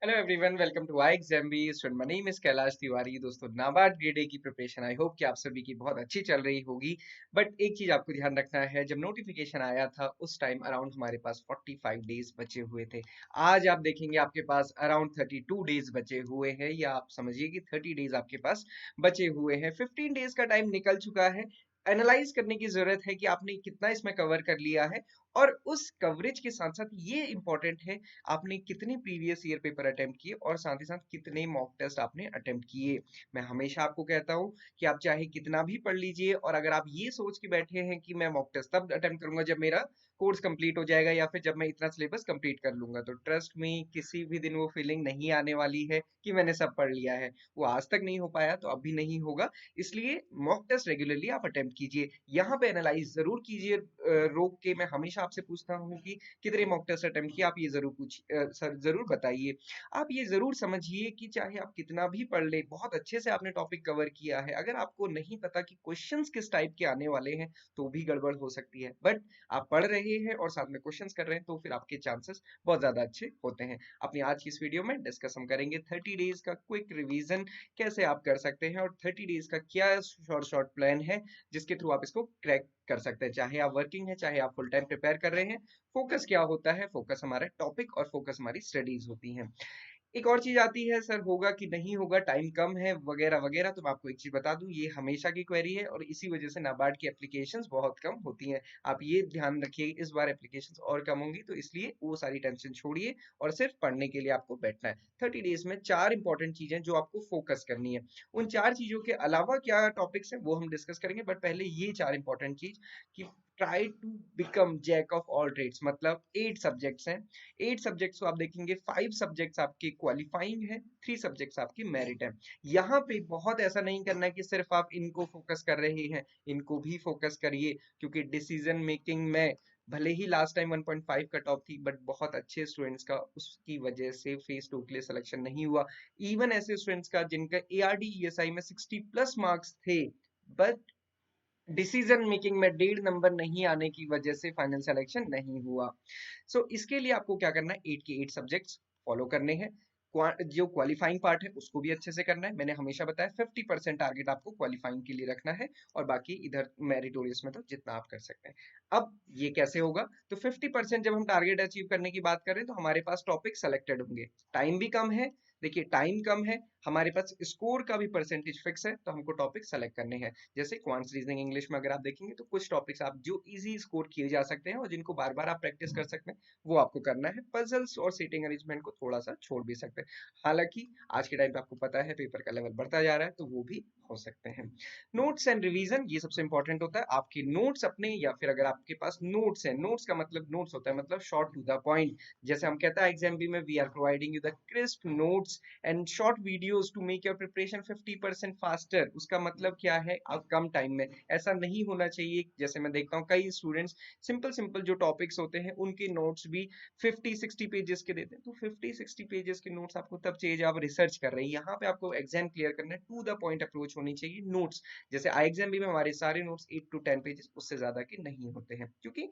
Hello everyone, welcome to I exam B student. मनी Miss Kailash Tiwari. दोस्तों, NABARD grade A की preparation I hope कि आप सभी की बहुत अच्छी चल रही होगी। बट एक चीज आपको ध्यान रखना है, जब नोटिफिकेशन आया था उस टाइम अराउंड हमारे पास 45 डेज बचे हुए थे। आज आप देखेंगे आपके पास अराउंड 32 डेज बचे हुए हैं, या आप समझिए कि 30 डेज आपके पास बचे हुए हैं। 15 डेज का टाइम निकल चुका है। एनालाइज करने की जरूरत है कि आपने कितना इसमें कवर कर लिया है, और उस कवरेज के साथ साथ ये इंपॉर्टेंट है आपने कितने प्रीवियस ईयर पेपर अटेम्प्ट किए और साथ ही साथ कितने मॉक टेस्ट आपने अटेम्प्ट किए। मैं हमेशा आपको कहता हूं कि आप चाहे कितना भी पढ़ लीजिए, और अगर आप ये सोच के बैठे हैं कि मैं मॉक टेस्ट तब अटेम्प्ट करूंगा जब मेरा कोर्स कंप्लीट हो जाएगा या फिर जब मैं इतना सिलेबस कंप्लीट कर लूंगा, तो ट्रस्ट में किसी भी दिन वो फीलिंग नहीं आने वाली है कि मैंने सब पढ़ लिया है। वो आज तक नहीं हो पाया तो अब भी नहीं होगा। इसलिए मॉक टेस्ट रेगुलरली आप अटेम्प्ट कीजिए, यहाँ पे एनालाइज जरूर कीजिए। रोक के मैं हमेशा आपसे पूछता हूँ कि कितने मॉक टेस्ट अटेम्प्ट किए, आप ये जरूर सर जरूर बताइए। आप ये जरूर समझिए कि चाहे आप कितना भी पढ़ ले, बहुत अच्छे से आपने टॉपिक कवर किया है, अगर आपको नहीं पता कि क्वेश्चंस किस टाइप के आने वाले हैं तो भी गड़बड़ हो सकती है। बट आप पढ़ रहे हैं और साथ में क्वेश्चंस कर रहे हैं तो फिर आपके चांसेस बहुत ज्यादा अच्छे होते हैं। अपनी आज की इस वीडियो में डिस्कस हम करेंगे 30 डेज का क्विक रिवीजन कैसे आप कर सकते हैं, और 30 डेज का क्या शॉर्ट शॉर्ट प्लान है जिसके थ्रू आप इसको क्रैक कर सकते हैं। चाहे आप वर्किंग है, चाहे आप फुल टाइम प्रिपेयर कर रहे हैं, फोकस क्या होता है? फोकस हमारा टॉपिक और फोकस हमारी स्टडीज होती हैं। एक और चीज आती है, सर होगा कि नहीं होगा, टाइम कम है वगैरह वगैरह। तो मैं आपको एक चीज बता दूं, ये हमेशा की क्वेरी है और इसी वजह से नाबार्ड की एप्लीकेशंस बहुत कम होती हैं। आप ये ध्यान रखिए, इस बार एप्लीकेशंस और कम होंगी, तो इसलिए वो सारी टेंशन छोड़िए और सिर्फ पढ़ने के लिए आपको बैठना है। 30 डेज में 4 इंपॉर्टेंट चीजें जो आपको फोकस करनी है। उन 4 चीजों के अलावा क्या टॉपिक्स हैं वो हम डिस्कस करेंगे, बट पहले ये 4 इंपॉर्टेंट चीज कि try to become jack of all trades. मतलब 8 सब्जेक्ट्स हैं। 8 सब्जेक्ट्स को आप देखेंगे, 5 सब्जेक्ट्स आपके क्वालिफाइंग है, 3 सब्जेक्ट्स आपकी मेरिट है। यहाँ पे बहुत ऐसा नहीं करना है कि सिर्फ आप इनको फोकस कर रहे हैं, इनको भी फोकस करिए। क्योंकि डिसीजन मेकिंग में भले ही लास्ट टाइम 1.5 कट ऑफ थी, बट बहुत अच्छे स्टूडेंट्स का उसकी वजह से फेज टू के लिए सिलेक्शन नहीं हुआ। इवन ऐसे स्टूडेंट्स का जिनका एआरडी ईएसआई में 60 प्लस मार्क्स थे, बट डिसीजन मेकिंग में 1.5 नंबर नहीं आने की वजह से फाइनल सिलेक्शन नहीं हुआ। इसके लिए आपको क्या करना है, 8 के 8 सब्जेक्ट्स फॉलो करने हैं। जो क्वालिफाइंग पार्ट है उसको भी अच्छे से करना है। मैंने हमेशा बताया 50% टारगेट आपको क्वालिफाइंग के लिए रखना है, और बाकी इधर मेरिटोरियस में तो जितना आप कर सकते हैं। अब ये कैसे होगा? तो 50% जब हम टारगेट अचीव करने की बात करें तो हमारे पास टॉपिक सेलेक्टेड होंगे। टाइम भी कम है। देखिए, टाइम कम है, हमारे पास स्कोर का भी परसेंटेज फिक्स है, तो हमको टॉपिक सेलेक्ट करने हैं। जैसे क्वांट्स रीजनिंग इंग्लिश में अगर आप देखेंगे तो कुछ टॉपिक्स आप जो इजी स्कोर किए जा सकते हैं और जिनको बार बार आप प्रैक्टिस कर सकते हैं, वो आपको करना है। पजल्स और सीटिंग अरेंजमेंट को थोड़ा सा छोड़ भी सकते हैं। हालांकि आज के टाइम पे आपको पता है पेपर का लेवल बढ़ता जा रहा है, तो वो भी हो सकते हैं। नोट्स एंड रिवीजन ये सबसे इंपॉर्टेंट होता है। आपके नोट्स अपने, या फिर अगर आपके पास नोट्स है, नोट्स का मतलब नोट्स होता है मतलब शॉर्ट टू द पॉइंट। जैसे हम कहते हैं एग्जाम बी में, we are providing you the crisp notes and short videos to make your preparation 50% faster. उसका मतलब क्या है? आप कम टाइम में, ऐसा नहीं होना चाहिए। जैसे मैं देखता हूँ कई स्टूडेंट्स सिंपल सिंपल जो टॉपिक्स होते हैं उनके नोट्स भी 50-60 पेजेस के देते हैं। तो 50-60 पेजेस के नोट्स आपको तब चाहिए जब आप रिसर्च कर रहे हैं। यहाँ पे आपको एग्जाम क्लियर करना है, टू द पॉइंट अप्रोच होनी चाहिए नोट्स। जैसे आई एग्जाम भी में हमारे सारे नोट्स 8 to 10 पेजेस, उससे ज्यादा के नहीं होते हैं। क्योंकि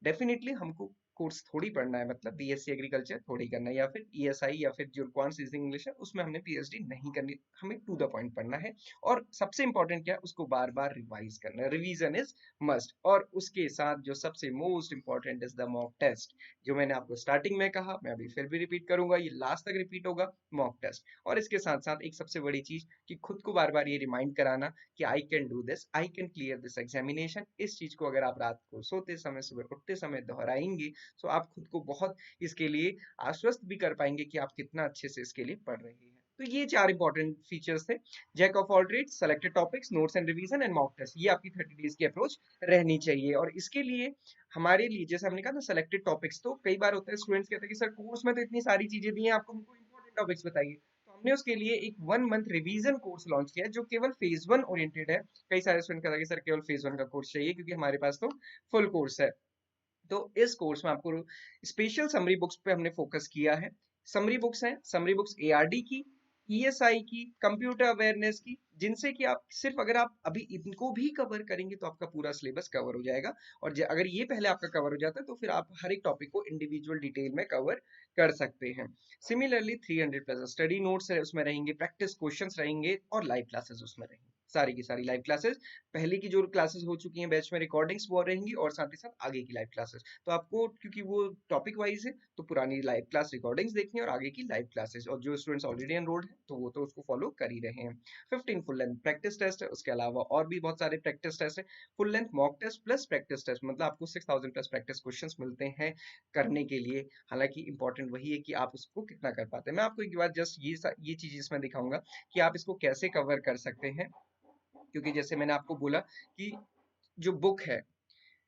डेफिनेटली हमको कोर्स थोड़ी पढ़ना है, मतलब बीएससी एग्रीकल्चर थोड़ी करना है, या फिर ईएसआई या फिर जो क्वांट रीजनिंग इंग्लिश है उसमें हमने पीएचडी नहीं करनी। हमें टू द पॉइंट पढ़ना है, और सबसे इंपॉर्टेंट क्या है, उसको बार बार रिवाइज करना है। Revision is must. और उसके साथ जो सबसे most important is the mock test. जो मैंने आपको स्टार्टिंग में कहा, मैं अभी फिर भी रिपीट करूंगा, ये लास्ट तक रिपीट होगा, मॉक टेस्ट। और इसके साथ साथ एक सबसे बड़ी चीज कि खुद को बार बार ये रिमाइंड कराना कि I can do this, I can clear this examination. इस चीज को अगर आप रात को सोते समय, सुबह उठते समय दोहराएंगे, तो आप खुद को बहुत इसके लिए आश्वस्त भी कर पाएंगे कि आप कितना अच्छे से इसके लिए पढ़ रहे हैं। तो ये 4 इंपॉर्टेंट फीचर्स थे। Jack of all trades, selected topics, notes and revision and mock test. ये आपकी 30 डेज की अप्रोच रहनी चाहिए। और इसके लिए हमारे लिए, जैसे हमने कहा ना सेलेक्टेड टॉपिक्स, तो कई बार होता है स्टूडेंट्स कहते हैं कि सर कोर्स में तो इतनी सारी चीजें दी हैं, आपको हमको इंपॉर्टेंट टॉपिक्स बताइए। तो हमने उसके लिए एक 1 मंथ रिवीजन कोर्स लॉन्च किया है जो केवल फेज 1 ओरिएंटेड है। कई सारे स्टूडेंट कहते हैं कि सर केवल फेज 1 का कोर्स चाहिए, क्योंकि हमारे पास तो फुल कोर्स है। तो इस कोर्स में आपको स्पेशल समरी बुक्स पे हमने फोकस किया है। समरी बुक्स हैं, समरी बुक्स एआरडी की, ईएसआई की, कंप्यूटर अवेयरनेस की, जिनसे कि आप सिर्फ अगर आप अभी इनको भी कवर करेंगे तो आपका पूरा सिलेबस कवर हो जाएगा। और अगर ये पहले आपका कवर हो जाता है तो फिर आप हर एक टॉपिक को इंडिविजुअल डिटेल में कवर कर सकते हैं। सिमिलरली 300 प्लस स्टडी नोट्स है उसमें रहेंगे, प्रैक्टिस क्वेश्चंस रहेंगे और लाइव क्लासेस उसमें रहेंगे, सारी की सारी लाइव क्लासेस। पहले की जो क्लासेस हो चुकी हैं बैच में रिकॉर्डिंग्स वो रहेंगी और साथ ही साथ आगे की लाइव क्लासेस। तो आपको क्योंकि वो टॉपिक वाइज है तो पुरानी लाइव क्लास रिकॉर्डिंग्स देखनी है और आगे की लाइव क्लासेस, और जो स्टूडेंट्स ऑलरेडी एनरोल्ड हैं तो वो तो उसको फॉलो कर ही रहे हैं। 15 फुल लेंथ प्रैक्टिस टेस्ट है, उसके अलावा और भी बहुत सारे प्रैक्टिस टेस्ट है। Full length mock test plus practice test, मतलब आपको 6000 प्लस प्रैक्टिस क्वेश्चंस मिलते हैं करने के लिए। हालांकि इंपॉर्टेंट वही है कि आप उसको कितना कर पाते हैं। मैं आपको एक बार जस्ट ये चीज इसमें दिखाऊंगा कि आप इसको कैसे कवर कर सकते हैं। क्योंकि जैसे मैंने आपको बोला कि जो बुक है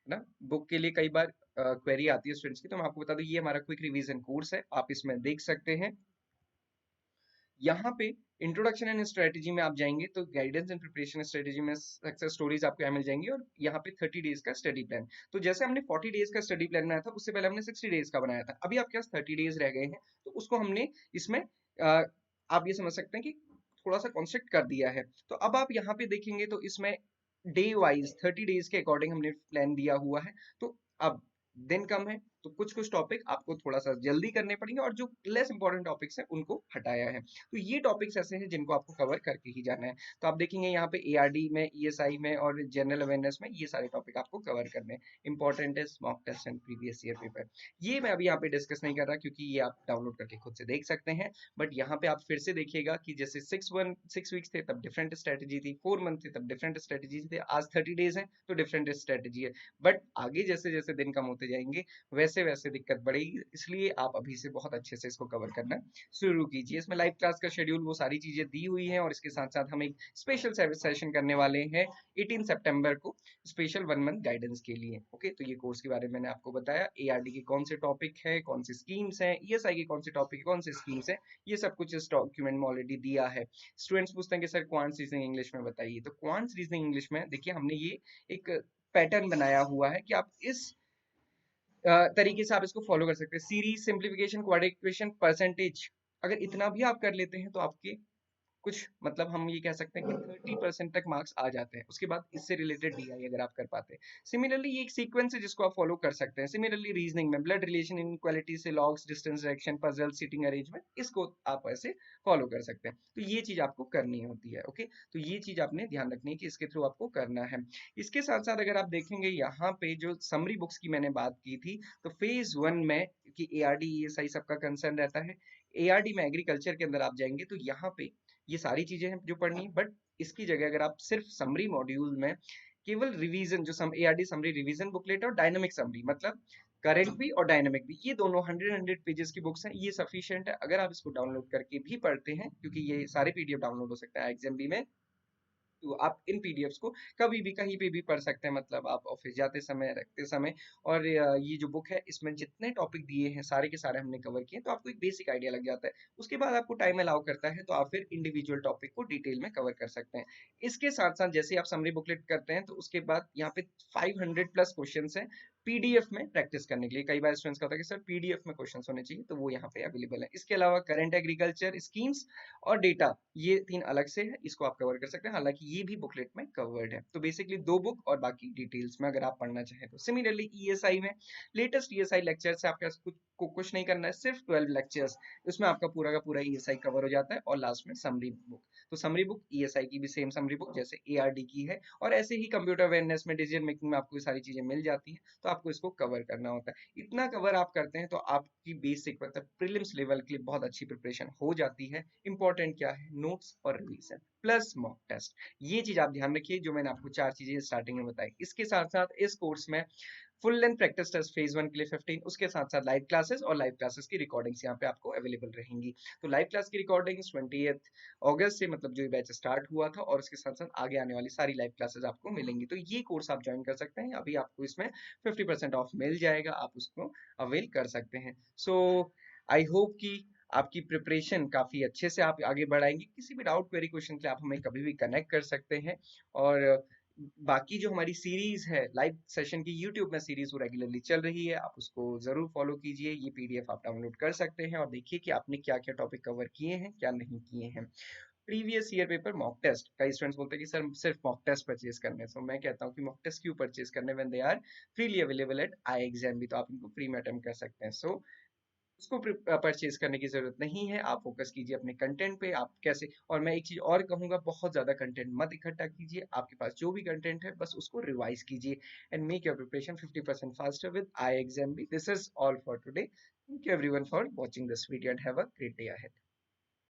ना, बुक के लिए कई बार क्वेरी आती है स्टूडेंट्स की, तो मैं आपको बता दूं ये हमारा क्विक रिवीजन कोर्स है, आप इसमें देख सकते हैं। यहाँ पे इंट्रोडक्शन एंड स्ट्रेटेजी में आप जाएंगे तो गाइडेंस एंड प्रिपरेशन स्ट्रेटेजी में सक्सेस स्टोरीज आपको यहाँ मिल जाएंगी, और यहाँ पे 30 डेज का स्टडी प्लान। तो जैसे हमने 40 डेज का स्टडी प्लान बनाया था उससे पहले हमने 60 डेज का बनाया था, अभी आपके पास 30 डेज रह गए हैं तो उसको हमने इसमें आप ये समझ सकते हैं कि थोड़ा सा कॉन्स्ट्रक्ट कर दिया है। तो अब आप यहाँ पे देखेंगे तो इसमें डे वाइज 30 डेज के अकॉर्डिंग हमने प्लान दिया हुआ है। तो अब दिन कम है तो कुछ कुछ टॉपिक आपको थोड़ा सा जल्दी करने पड़ेंगे और जो लेस इंपॉर्टेंट टॉपिक्स हैं उनको हटाया है। तो ये टॉपिक्स ऐसे हैं जिनको आपको कवर करके ही जाना है। तो आप देखेंगे यहाँ पे एआरडी में, ईएसआई में और जनरल अवेयरनेस में ये सारे टॉपिक आपको कवर करने हैं। इंपॉर्टेंट है mock test and previous year paper. ये मैं अभी यहाँ पे डिस्कस नहीं कर रहा क्योंकि ये आप डाउनलोड करके खुद से देख सकते हैं। बट यहाँ पे आप फिर से देखिएगा कि जैसे 6 वीक्स थे तब डिफरेंट स्ट्रेटेजी थी, 4 मंथ थे तब डिफरेंट स्ट्रेटेजी थे, आज 30 डेज है तो डिफरेंट स्ट्रेटेजी है। बट आगे जैसे जैसे दिन कम होते जाएंगे वैसे वैसे दिक्कत बढ़ेगी, इसलिए आप अभी से बहुत अच्छे से इसको कवर करना शुरू कीजिए। इसमें लाइव क्लास का शेड्यूल वो सारी चीजें दी हुई हैं, और इसके साथ साथ हम एक स्पेशल सर्विस सेशन करने वाले हैं 18 सितंबर को, स्पेशल 1 मंथ गाइडेंस के लिए। ओके, तो ये कोर्स के बारे में मैंने आपको बताया, एआरडी के कौन से टॉपिक है, कौन सी स्कीम्स हैं, ईएसआई के कौन से टॉपिक कौन से स्कीम्स हैं, ये सब कुछ इस डॉक्यूमेंट में ऑलरेडी दिया है। स्टूडेंट्स पूछते हैं कि सर क्वांट्स रीजनिंग इंग्लिश में बताइए, तो क्वांट्स रीजनिंग इंग्लिश में देखिए हमने ये एक पैटर्न बनाया हुआ है कि आप इस तरीके से आप इसको फॉलो कर सकते हैं। Series, simplification, quadratic equation, percentage, अगर इतना भी आप कर लेते हैं तो आपके कुछ मतलब हम ये कह सकते हैं कि 30% तक मार्क्स आ जाते हैं। उसके बाद इससे रिलेटेड डीआई अगर आप कर पाते हैं। सिमिलरली ये एक सीक्वेंस है जिसको आप फॉलो कर सकते हैं। सिमिलरली रीजनिंग में blood relation, inequality syllogisms, distance, direction, puzzle, seating arrangement, इसको आप ऐसे फॉलो कर सकते हैं। तो ये चीज आपको करनी होती है। ओके, तो ये चीज आपने ध्यान रखनी है कि इसके थ्रू आपको करना है। इसके साथ साथ अगर आप देखेंगे यहाँ पे जो समरी बुक्स की मैंने बात की थी, तो फेज 1 में कि एआरडी ये सही सबका कंसर्न रहता है, एआरडी में एग्रीकल्चर के अंदर आप जाएंगे तो यहाँ पे ये सारी चीजें हैं जो पढ़नी है। बट इसकी जगह अगर आप सिर्फ समरी मॉड्यूल में केवल रिवीजन, जो एआरडी समरी रिवीजन बुकलेट है और डायनामिक समरी, मतलब करंट भी और डायनामिक भी, ये दोनों 100 पेजेस की बुक्स हैं, ये सफिशिएंट है। अगर आप इसको डाउनलोड करके भी पढ़ते हैं, क्योंकि ये सारे पीडीएफ डाउनलोड हो सकता है एग्जाम में, तो आप इन पीडीएफ्स को कभी भी कहीं पे भी पढ़ सकते हैं, मतलब आप ऑफिस जाते समय, रखते समय। और ये जो बुक है इसमें जितने टॉपिक दिए हैं सारे के सारे हमने कवर किए, तो आपको एक बेसिक आइडिया लग जाता है। उसके बाद आपको टाइम अलाउ करता है तो आप फिर इंडिविजुअल टॉपिक को डिटेल में कवर कर सकते हैं। इसके साथ साथ जैसे आप समरी बुकलेट करते हैं तो उसके बाद यहाँ पे 500 प्लस क्वेश्चन है पीडीएफ में प्रैक्टिस करने के लिए। कई बार स्टूडेंट्स का होता है कि सर पीडीएफ में क्वेश्चन होने चाहिए, तो वो यहाँ पे अवेलेबल है। इसके अलावा करंट एग्रीकल्चर, स्कीम्स और डेटा, ये 3 अलग से है, इसको आप कवर कर सकते हैं, हालांकि ये भी बुकलेट में कवर्ड है। तो बेसिकली 2 बुक और बाकी डिटेल्स में अगर आप पढ़ना चाहें तो। सिमिलरली ईएसआई में लेटेस्ट ईएसआई लेक्चर से आपके कुछ नहीं करना है, सिर्फ 12 लेक्चर्स, उसमें आपका पूरा का पूरा ईएसआई कवर हो जाता है, और लास्ट में समरी बुक। तो समरी बुक ईएसआई की भी सेम समरी बुक जैसे एआरडी की है, और ऐसे ही कंप्यूटर अवेयरनेस में, डिसीजन मेकिंग में आपको ये सारी चीजें मिल जाती हैं, तो आपको इसको कवर करना होता है। इतना कवर आप करते हैं तो आपकी बेसिक मतलब प्रीलिम्स लेवल के लिए बहुत अच्छी प्रिपरेशन हो जाती है। इंपॉर्टेंट क्या है, नोट्स और रिवीजन प्लस मॉक टेस्ट, ये चीज आप ध्यान रखिए जो मैंने आपको 4 चीजें स्टार्टिंग में बताई। इसके साथ साथ इस कोर्स में full length practice test phase 1 के लिए 15, उसके साथ साथ लाइव क्लासेस, और लाइव क्लासेस की रिकॉर्डिंग्स यहाँ पे आपको अवेलेबल रहेंगी। तो लाइव क्लास की रिकॉर्डिंग्स 20 अगस्त से, मतलब जो ये बैच स्टार्ट हुआ था, और उसके साथ साथ आगे आने वाली सारी लाइव क्लासेस आपको मिलेंगी। तो ये कोर्स आप ज्वाइन कर सकते हैं, अभी आपको इसमें 50% ऑफ मिल जाएगा, आप उसको अवेल कर सकते हैं। सो आई होप कि आपकी प्रिपरेशन काफी अच्छे से आप आगे बढ़ाएंगे। किसी भी डाउट क्वेरी क्वेश्चन के लिए आप हमें कभी भी कनेक्ट कर सकते हैं। और बाकी जो हमारी सीरीज है लाइव सेशन की यूट्यूब में सीरीज वो रेगुलरली चल रही है, आप उसको जरूर फॉलो कीजिए। ये पीडीएफ आप डाउनलोड कर सकते हैं और देखिए कि आपने क्या क्या टॉपिक कवर किए हैं, क्या नहीं किए हैं। Previous year paper mock test, कई स्टूडेंट्स बोलते हैं कि सर सिर्फ मॉक टेस्ट परचेज करने हैं, तो मैं कहता हूँ कि मॉक टेस्ट क्यों परचेज करने when they are freely available at I exam भी, तो आप इनको फ्री में अटेम्प्ट कर सकते हैं। सो उसको परचेज करने की जरूरत नहीं है, आप फोकस कीजिए अपने कंटेंट पे, आप कैसे। और मैं एक चीज और कहूंगा, बहुत ज्यादा कंटेंट मत इकट्ठा कीजिए, आपके पास जो भी कंटेंट है बस उसको रिवाइज कीजिए and make your preparation 50% faster with I exam भी। This is all for today, thank you everyone for watching this video and have a great day ahead.